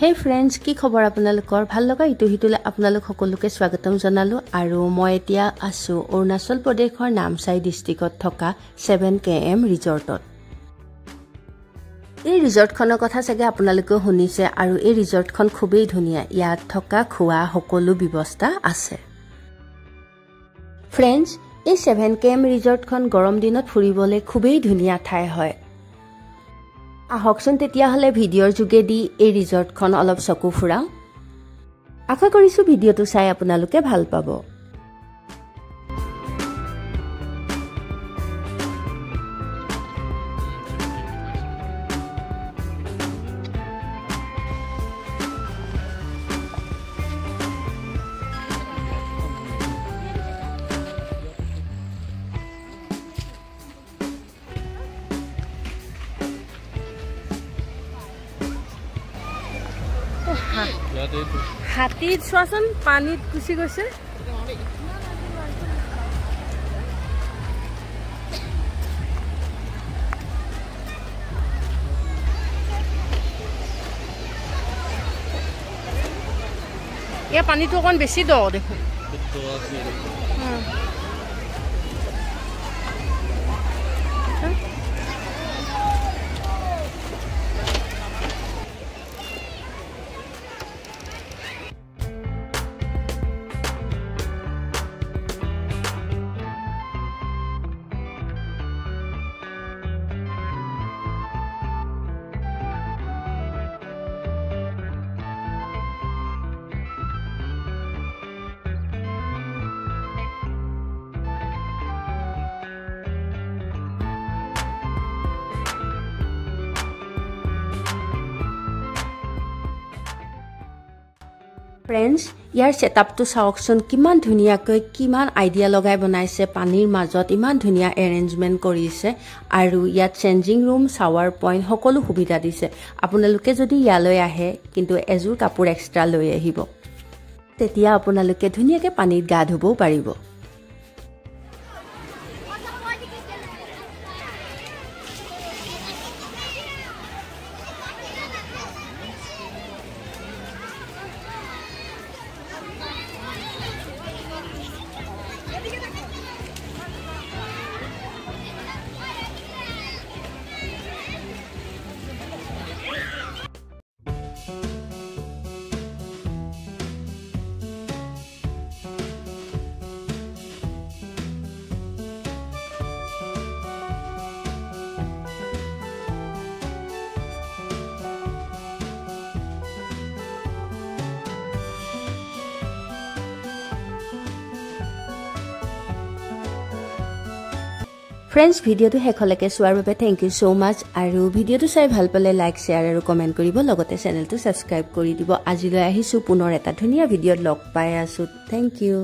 Hey friends, কি খবৰ আপোনালোকৰ ভাল লগা ইটো হিতুলে আপোনালোক সকলোকে স্বাগতম জনালো আৰু মই এতিয়া আছো অৰুণাচল প্ৰদেশৰ নামচাই ডিস্ট্ৰিক্টত থকা 7KM ৰিজৰ্টত। এই ৰিজৰ্টখনৰ কথা চাগে আপোনালোকে শুনিছে আৰু এই ৰিজৰ্টখন খুবেই ধুনীয়া। ইয়াত থকা খোৱা সকলো ব্যৱস্থা আছে। Friends, এই 7KM ৰিজৰ্টখন গৰম দিনত ফুৰিবলৈ খুবেই ধুনীয়া ঠাই হয়। আহকচোন তেতিয়া হলে ভিডিঅ'ৰ যোগেদি এই ৰিজৰ্টখন অলপ চকু ফুৰাও। আশা কৰিছো ভিডিঅ'টো চাই আপোনালোকে ভাল পাব। হাতী চোৱাচোন পানীত গুচি গৈছে। ইয়াৰ পানীটো অকণ বেছি দ দেখোন। Friends, ইয়াৰ সেটআপটো চাওকচোন কিমান ধুনীয়াকৈ কিমান আইডিয়া লগাই বনাইছে। পানীৰ মাজত ইমান ধুনীয়া এৰেঞ্জমেন্ট কৰিছে আৰু ইয়াত চেঞ্জিং ৰুম, শাৱাৰ পইণ্ট সকলো সুবিধা দিছে। আপোনালোকে যদি ইয়ালৈ আহে কিন্তু এজোৰ কাপোৰ এক্সট্ৰা লৈ আহিব, তেতিয়া আপোনালোকে ধুনীয়াকৈ পানীত গা ধুবও পাৰিব। Friends, ভিডিঅ'টো শেষলৈকে চোৱাৰ বাবে থেংক ইউ সো মাচ আৰু ভিডিঅ'টো চাই ভাল পালে লাইক, শ্বেয়াৰ আৰু কমেন্ট কৰিব, লগতে চেনেলটো সাবস্ক্ৰাইব কৰি দিব। আজিলৈ আহিছো পুনৰ এটা ধুনীয়া ভিডিঅ'ত লগ পাই আছো। Thank U.